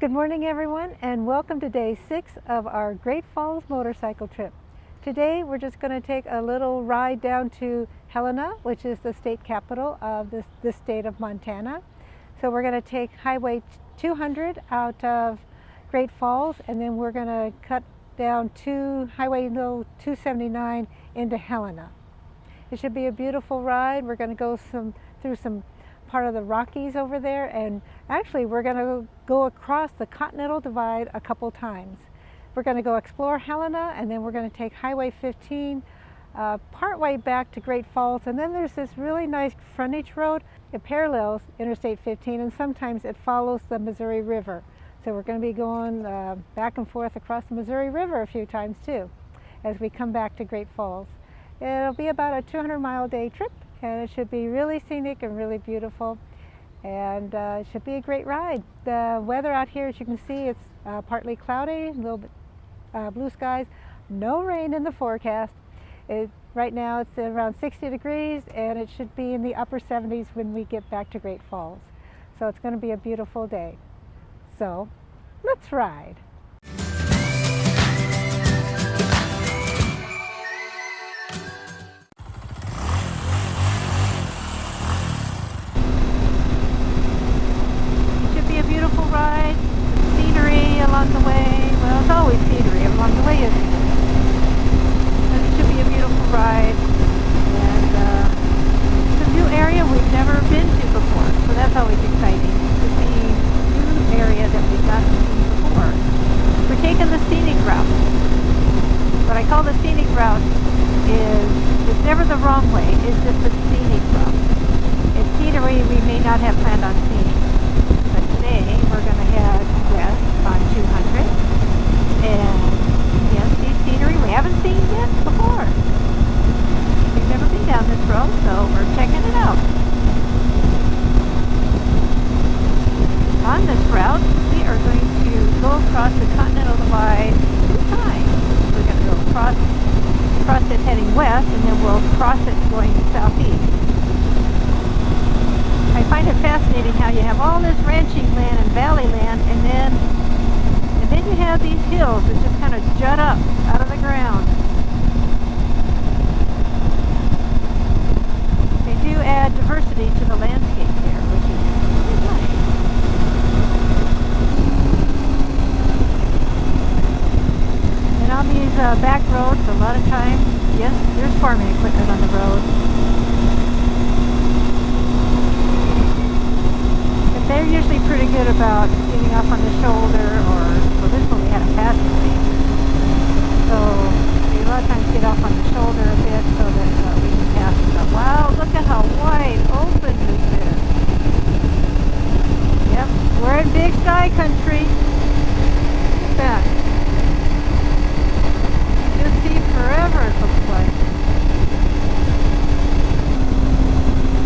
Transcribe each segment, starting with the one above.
Good morning everyone, and welcome to day 6 of our Great Falls motorcycle trip. Today we're just going to take a little ride down to Helena, which is the state capital of this state of Montana. So we're going to take Highway 200 out of Great Falls, and then we're going to cut down to Highway 279 into Helena. It should be a beautiful ride. We're going to go through some part of the Rockies over there, and actually we're going to go across the Continental Divide a couple times. We're going to go explore Helena, and then we're going to take Highway 15 partway back to Great Falls, and then there's this really nice frontage road. It parallels Interstate 15, and sometimes it follows the Missouri River. So we're going to be going back and forth across the Missouri River a few times too as we come back to Great Falls. It'll be about a 200-mile day trip, and it should be really scenic and really beautiful, and it should be a great ride. The weather out here, as you can see, it's partly cloudy, a little bit blue skies, no rain in the forecast. Right now it's around 60 degrees, and it should be in the upper 70s when we get back to Great Falls. So it's going to be a beautiful day. So let's ride. Beautiful ride, scenery along the way. Well, it's always scenery along the way, isn't it? But it should be a beautiful ride, and it's a new area we've never been to before, so that's always exciting to see a new area that we've not seen before. We're taking the scenic route. What I call the scenic route it's never the wrong way, it's just the scenic route. It's scenery we may not have planned on seeing. Today we're going to head west on 200, and yes, see scenery we haven't seen yet before. We've never been down this road, so we're checking it out. On this route, we are going to go across the Continental Divide 2 times. We're going to go across it heading west, and then we'll cross it going southeast. I find it fascinating how you have all this ranching land and valley land, and then you have these hills that just kind of jut up out of the ground. They do add diversity to the landscape there, which is really nice. And on these back roads, a lot of times, yes, there's farming equipment on the road. They're usually pretty good about getting off on the shoulder, well, this one we had a passing lane. So we a lot of times get off on the shoulder a bit so that we can pass them. Wow, look at how wide open this is. Yep, we're in Big Sky country. Look at that. You can see forever, it looks like.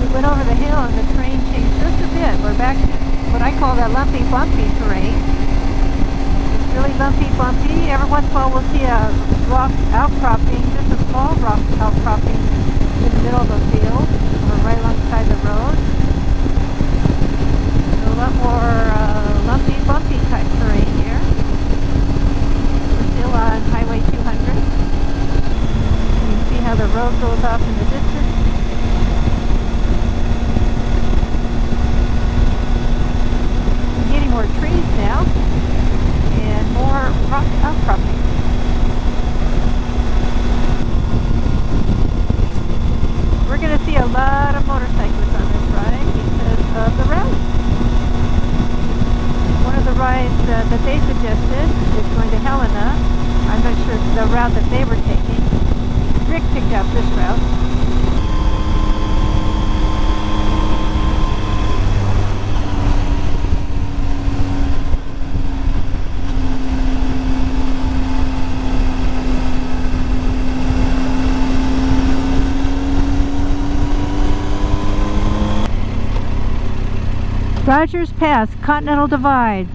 We went over the hill and the terrain changed just a bit. We're back to what I call that lumpy, bumpy terrain. It's really lumpy, bumpy. Every once in a while we'll see a rock outcropping, just a small rock outcropping in the middle of the field, or right alongside the road. So a lot more lumpy, bumpy type terrain here. We're still on Highway 200. You can see how the road goes off in the distance. More trees now, and more rock outcropping. We're going to see a lot of motorcyclists on this ride because of the route. One of the rides that they suggested is going to Helena. I'm not sure the route that they were taking. Rick picked out this route. Rogers Pass, Continental Divide,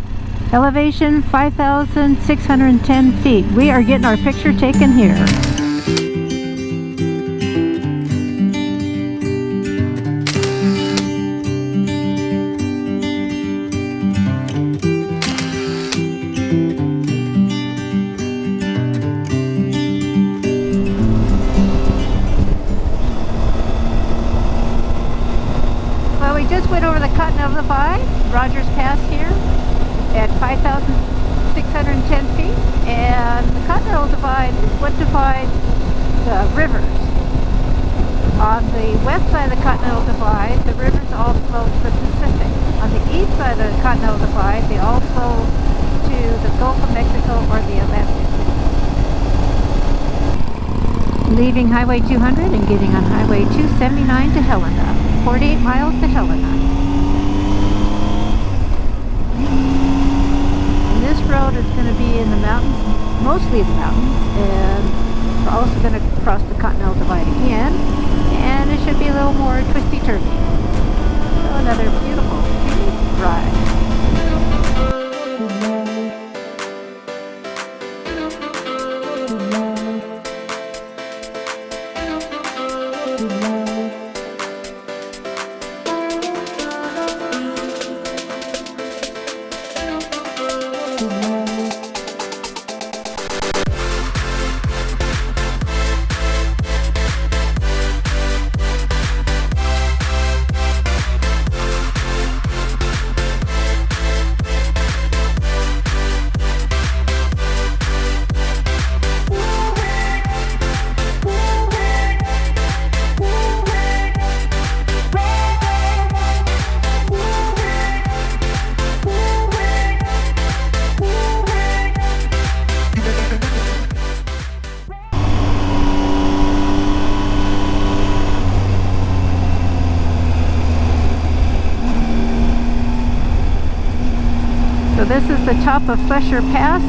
elevation 5,610 feet. We are getting our picture taken here. rivers. On the west side of the Continental Divide, the rivers all flow to the Pacific. On the east side of the Continental Divide, they all flow to the Gulf of Mexico or the Atlantic. Leaving Highway 200 and getting on Highway 279 to Helena. 48 miles to Helena. And this road is going to be in the mountains, mostly the mountains, and we're also going to cross the Continental Divide again. And it should be a little more twisty-turvy. So another beautiful scenic ride. So this is the top of Flesher Pass.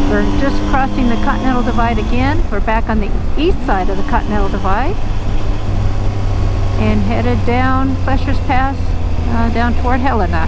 We're just crossing the Continental Divide again. We're back on the east side of the Continental Divide and headed down Flesher's Pass down toward Helena.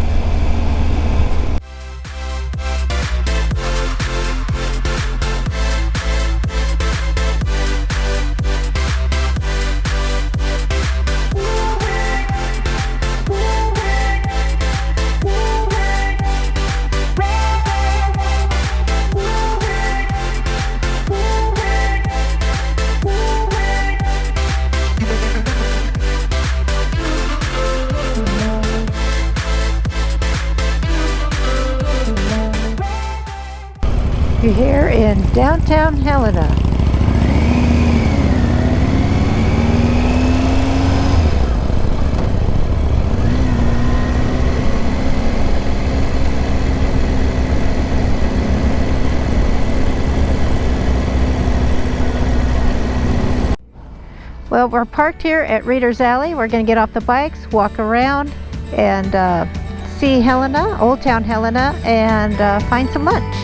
You're here in downtown Helena. Well, we're parked here at Reader's Alley. We're going to get off the bikes, walk around, and see Helena, Old Town Helena, and find some lunch.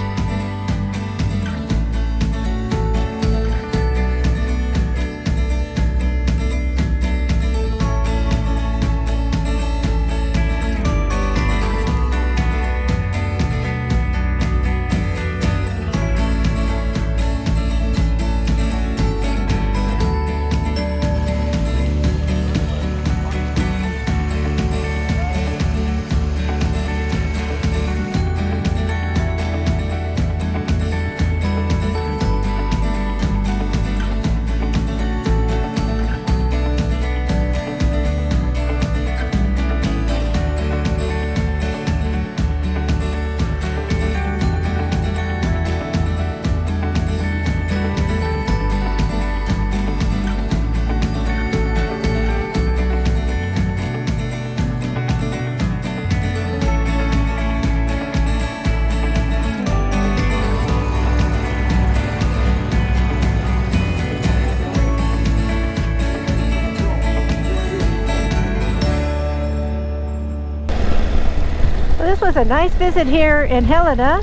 This was a nice visit here in Helena.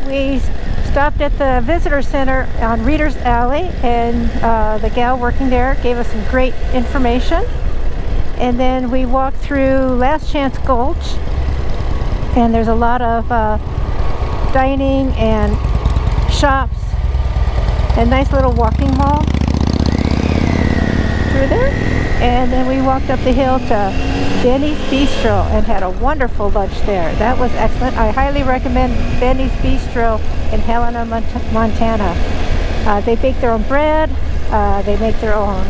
We stopped at the visitor center on Reader's Alley, and the gal working there gave us some great information. And then we walked through Last Chance Gulch, and there's a lot of dining and shops and nice little walking mall through there. And then we walked up the hill to Benny's Bistro and had a wonderful lunch there. That was excellent. I highly recommend Benny's Bistro in Helena, Montana. They bake their own bread, they make their own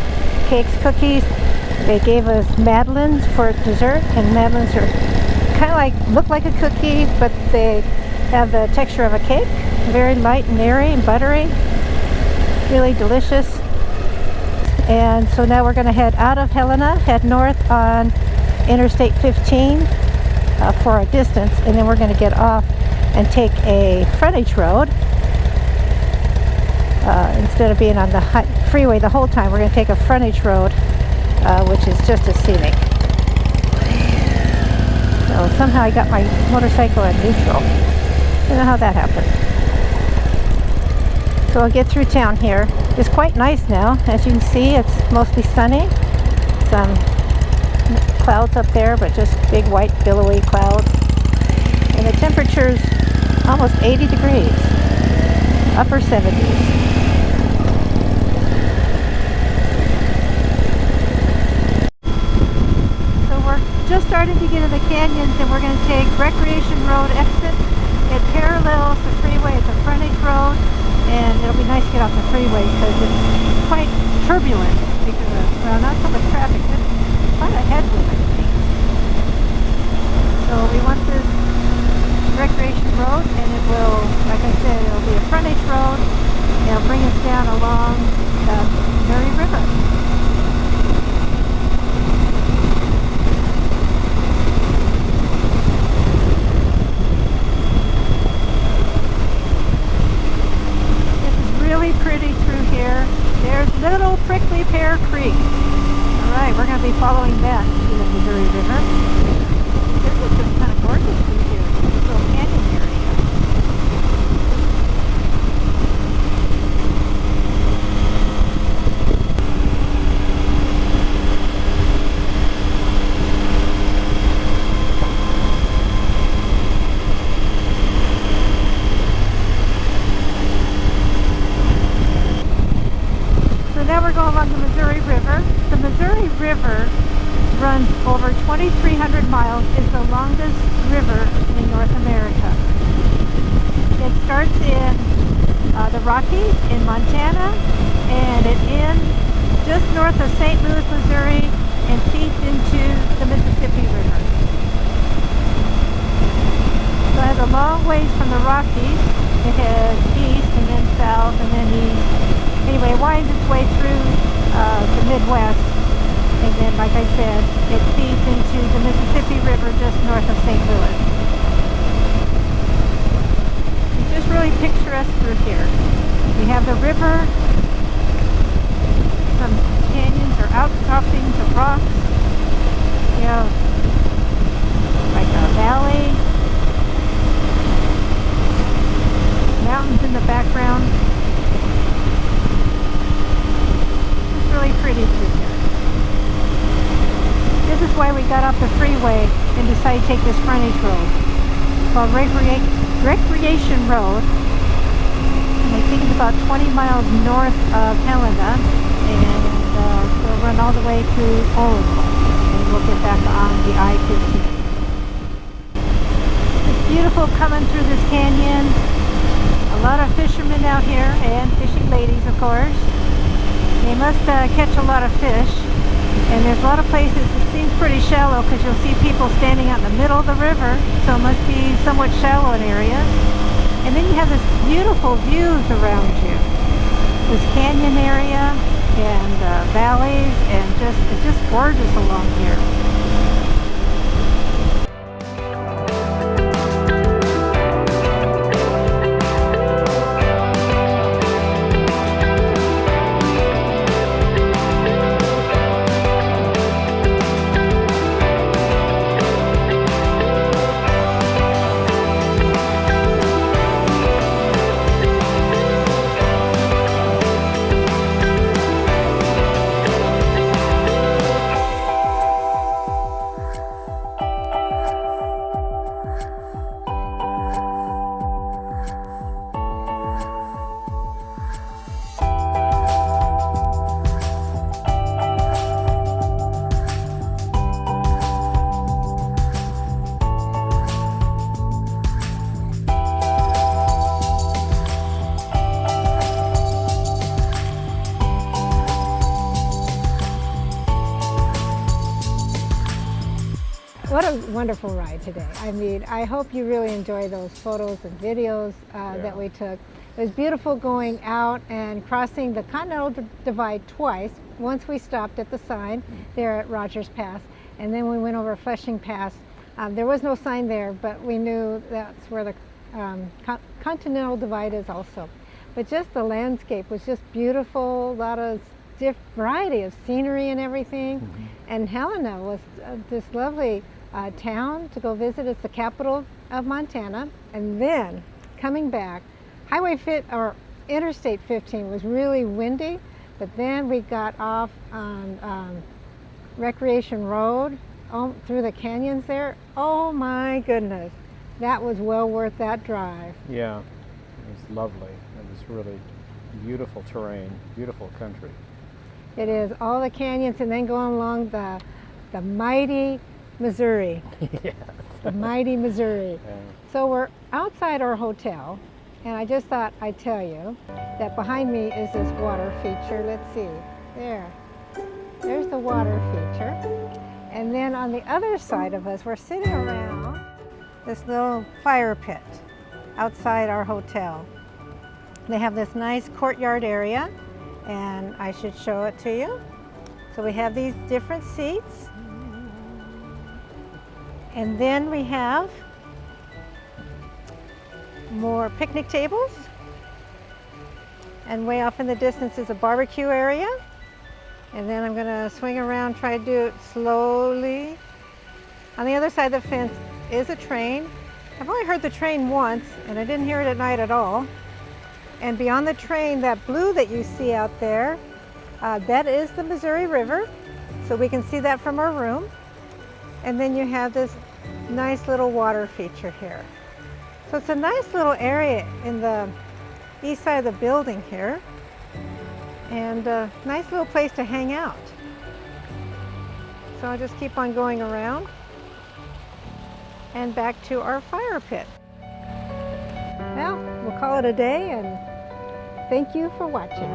cakes, cookies. They gave us madeleines for dessert, and madeleines are kind of like, look like a cookie, but they have the texture of a cake. Very light and airy and buttery. Really delicious. And so now we're going to head out of Helena, head north on Interstate 15 for a distance, and then we're going to get off and take a frontage road. Instead of being on the freeway the whole time, we're going to take a frontage road, which is just as scenic. So somehow I got my motorcycle at neutral. I don't know how that happened. So I'll get through town here. It's quite nice now. As you can see, it's mostly sunny. Some clouds up there, but just big white billowy clouds. And the temperature's almost 80 degrees, upper 70s. Just starting to get in the canyons, and we're going to take Recreation Road exit. It parallels the freeway. It's a frontage road, and it'll be nice to get off the freeway because it's quite turbulent because of, well, not so much traffic, just quite a headwind, I think. So we want this Recreation Road, and it will, like I said, it'll be a frontage road. It'll bring us down along the Missouri River. Pretty through here. There's Little Prickly Pear Creek. Alright, we're going to be following that to the Missouri River. This is just kind of gorgeous through here. This little canyon area. Along the Missouri River. The Missouri River runs over 2,300 miles. It's the longest river in North America. It starts in the Rockies in Montana, and it ends just north of St. Louis, Missouri, and feeds into the Mississippi River. So it has a long ways from the Rockies. It heads east and then south and then east. Anyway, it winds its way through the Midwest, and then, like I said, it feeds into the Mississippi River just north of St. Louis. It's just really picturesque through here. We have the river, some canyons or outcroppings of rocks. We have like a valley, mountains in the background. Really pretty through here. This is why we got off the freeway and decided to take this frontage road. It's called Recreation Road. And I think it's about 20 miles north of Helena, and we'll run all the way to Oregon, and we'll get back on the I-15. It's beautiful coming through this canyon. A lot of fishermen out here, and fishing ladies, of course. They must catch a lot of fish, and there's a lot of places it seems pretty shallow because you'll see people standing out in the middle of the river, so it must be somewhat shallow in areas. And then you have this beautiful views around you, this canyon area and valleys, and it's just gorgeous along here. What a wonderful ride today. I mean, I hope you really enjoy those photos and videos that we took. It was beautiful going out and crossing the Continental Divide twice. Once we stopped at the sign there at Rogers Pass, and then we went over Flushing Pass. There was no sign there, but we knew that's where the Continental Divide is also. But just the landscape was just beautiful, a lot of variety of scenery and everything. And Helena was this lovely town to go visit. It's the capital of Montana. And then coming back, Interstate 15 was really windy, but then we got off on Recreation Road through the canyons there. Oh my goodness, that was well worth that drive. Yeah, it was lovely. It was really beautiful terrain, beautiful country. It is, all the canyons, and then going along the mighty Missouri. Yes. The mighty Missouri. Yeah. So we're outside our hotel, and I just thought I'd tell you that behind me is this water feature. Let's see, there's the water feature. And then on the other side of us, we're sitting around this little fire pit outside our hotel. They have this nice courtyard area, and I should show it to you. So we have these different seats. And then we have more picnic tables. And way off in the distance is a barbecue area. And then I'm gonna swing around, try to do it slowly. On the other side of the fence is a train. I've only heard the train once, and I didn't hear it at night at all. And beyond the train, that blue that you see out there, that is the Missouri River. So we can see that from our room. And then you have this nice little water feature here. So it's a nice little area in the east side of the building here. And a nice little place to hang out. So I'll just keep on going around and back to our fire pit. Well, we'll call it a day, and thank you for watching.